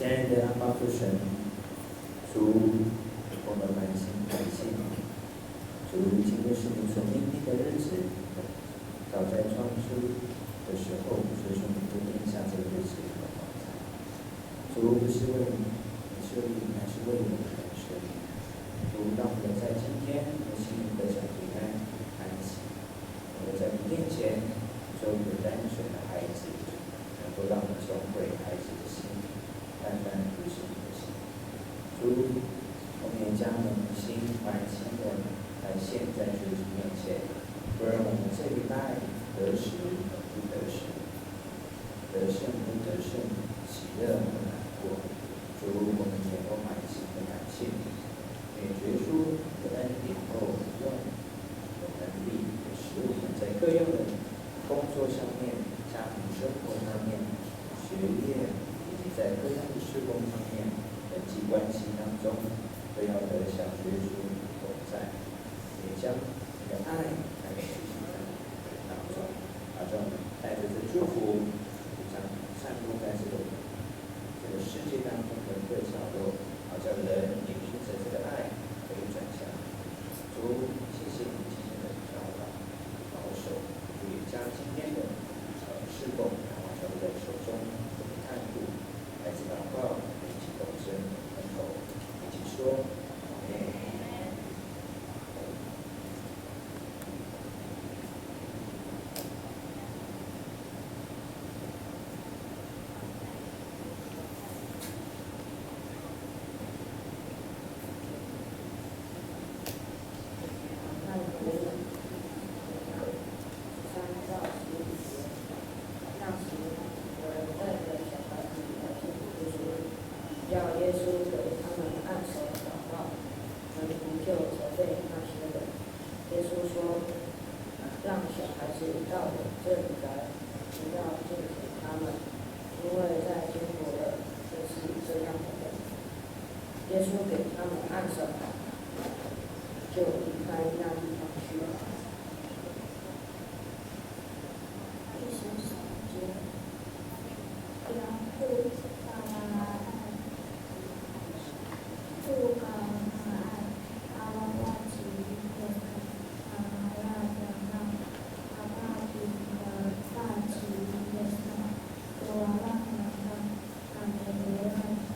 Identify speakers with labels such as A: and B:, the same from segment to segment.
A: 亲爱的阿爸父神，主，我们满心感谢你。主，今天是你所命定的日子，早在创世的时候，所以说你就定下这个日子和方法。主，不是为你设立，乃是为我们而设立。主，让我们在今天和心灵得享平安安息。我们在你面前做一个单纯的孩子，能够让我们重回孩子的心。单单不是你的心，主，我们也将我们的心满心的来献在主面前，不让我们这一代得时不得时，得胜不得胜，喜乐不难过。主，我们也都满心的感谢你，也觉出你的恩典够用，有能力，也使我们在各样的工作上面、家庭生活上面、学业。在各样的事工上面、人际关系当中，都要得享耶稣同在，也将这个爱来给自己的当中，好让我们带着这祝福，将散布在这个世界当中的各角落，好叫人也凭着这个爱可以转向。主，谢谢你今天的教导、保守，也将今天的事工，然后交在手中，看顾。
B: 耶稣给他们按手，就离开那地方去了。第13节，雅各撒拉爱，杜卡马爱，阿拉瓦吉耶克，阿拉亚纳，阿巴比的大吉耶萨，多拉纳纳，阿梅耶爱。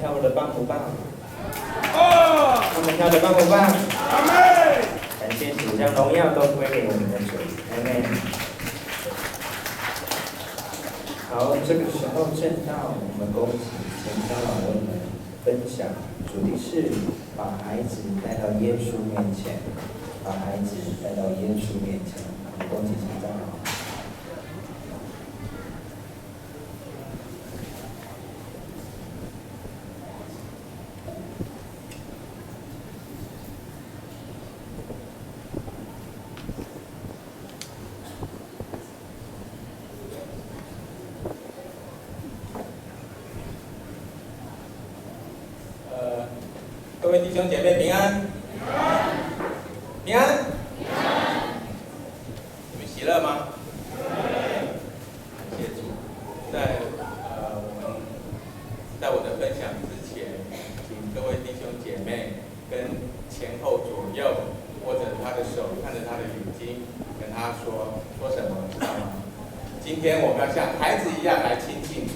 A: 跳的棒不棒？他们跳的棒不棒？感谢主，将荣耀都归给我们的主。阿门。好，这个时候正到我们恭请前长老为我们分享，主题是把孩子带到耶稣面前，把孩子带到耶稣面前。我们恭请前长老。
C: 各位弟兄姐妹平安，平安，你们喜乐吗？谢主，在我的分享之前，请各位弟兄姐妹跟前后左右握着他的手，看着他的眼睛，跟他说什么，知道吗？今天我们要像孩子一样来亲近主。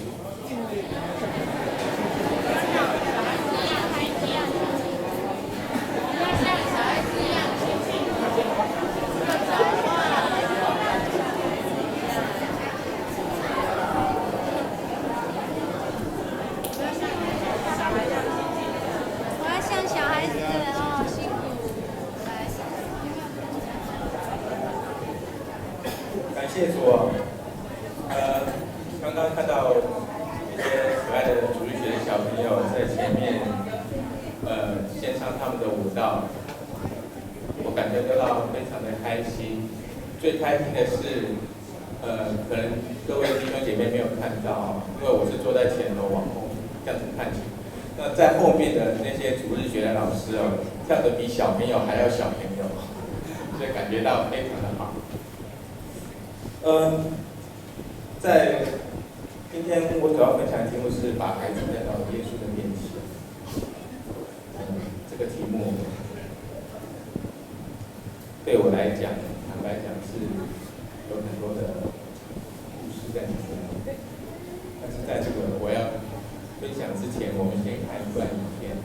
C: 谢主啊，刚刚看到一些可爱的主日学的小朋友在前面，献上他们的舞蹈，我感觉到非常的开心。最开心的是，可能各位弟兄姐妹没有看到，因为我是坐在前头往后这样子看去。那在后面的那些主日学的老师哦，跳得比小朋友还要小朋友，所以感觉到非常的好。在今天我主要分享的题目是把孩子带到耶稣的面前。这个题目对我来讲，坦白讲是有很多的故事在里面。但是在这个我要分享之前，我们先看一段影片。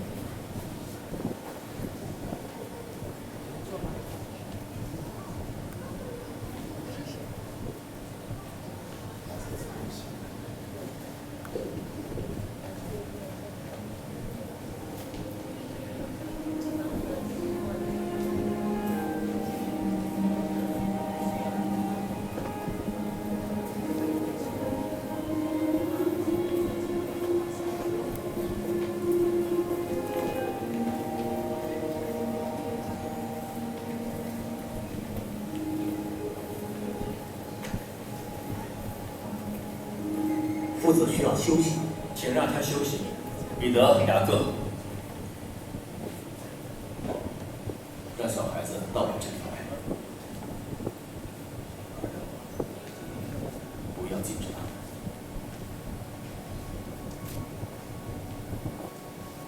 D: 夫子需要休息，请让他休息。彼得、雅各，让小孩子到我这里来，不要禁止他们，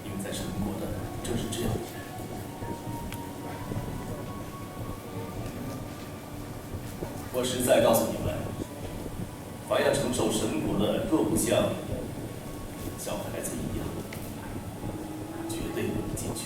D: 因为在神国的正是这样的人。我实在告诉你们，凡要承受神国的，若不像小孩子一样，绝对不能进去。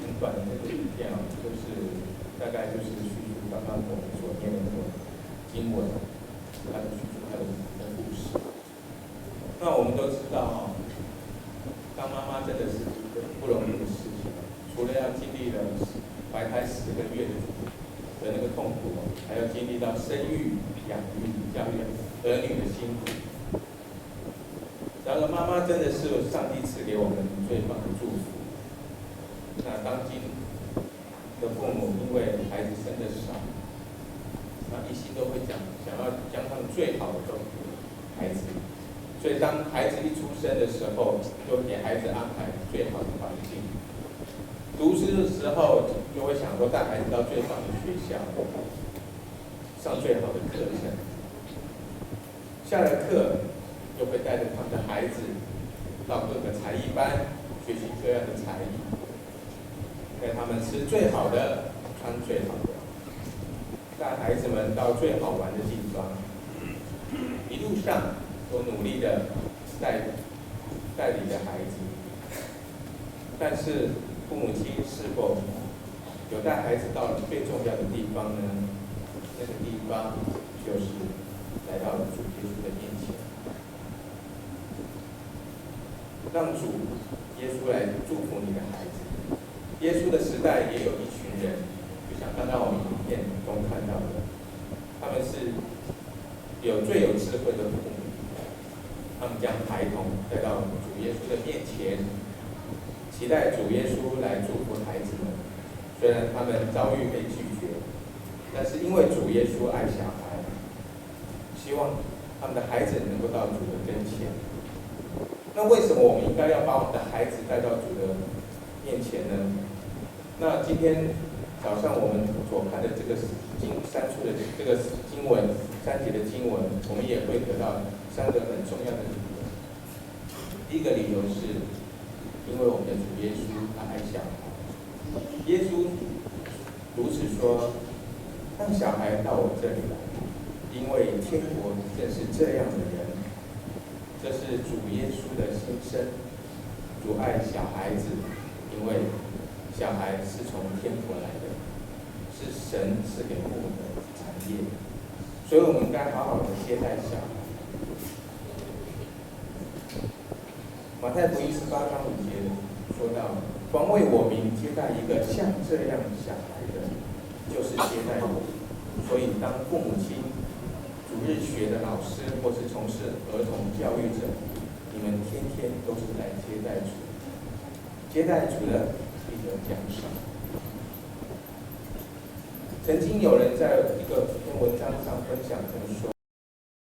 C: 很短的那个影片啊，大概就是叙述刚刚我们所念的那个经文，它的叙述它的故事。那我们都知道啊，当妈妈真的是一个不容易的事情，除了要经历了怀胎10个月的那个痛苦，还要经历到生育、养育、教育儿女的辛苦。然而，妈妈真的是上帝赐给我们最棒的祝福。那当今的父母因为孩子生的少，那一心都会想要将他们最好的都给孩子，所以当孩子一出生的时候，就给孩子安排最好的环境。读书的时候就会想说带孩子到最棒的学校，上最好的课程。下了课，就会带着他们的孩子到各个才艺班学习各样的才艺，带他们吃最好的，穿最好的，带孩子们到最好玩的地方。一路上都努力的带领着孩子，但是父母亲是否有带孩子到最重要的地方呢？那个地方就是来到了主耶稣的面前，让主耶稣来祝福你的孩子。耶稣的时代也有一群人，就像刚刚我们影片中看到的，他们是最有智慧的父母，他们将孩童带到主耶稣的面前，期待主耶稣来祝福孩子们。虽然他们遭遇被拒绝，但是因为主耶稣爱小孩，希望他们的孩子能够到主的跟前。那为什么我们应该要把我们的孩子带到主的面前呢？那今天早上我们所看的这个3处的这个经文，3节的经文，我们也会得到3个很重要的理由。第一个理由是，因为我们的主耶稣他爱小孩，耶稣如此说：“让小孩到我这里来，因为天国正是这样的人。”这是主耶稣的心声。主爱小孩子，因为小孩是从天国来的，是神赐给父母的产业，所以我们应该好好的接待小孩。马太福音18章5节说到：“凡为我名接待一个像这样小孩的，就是接待我。”所以，当父母亲、主日学的老师或是从事儿童教育者，你们天天都是来接待主，接待主的必得奖赏。曾经有人在一篇文章上分享说，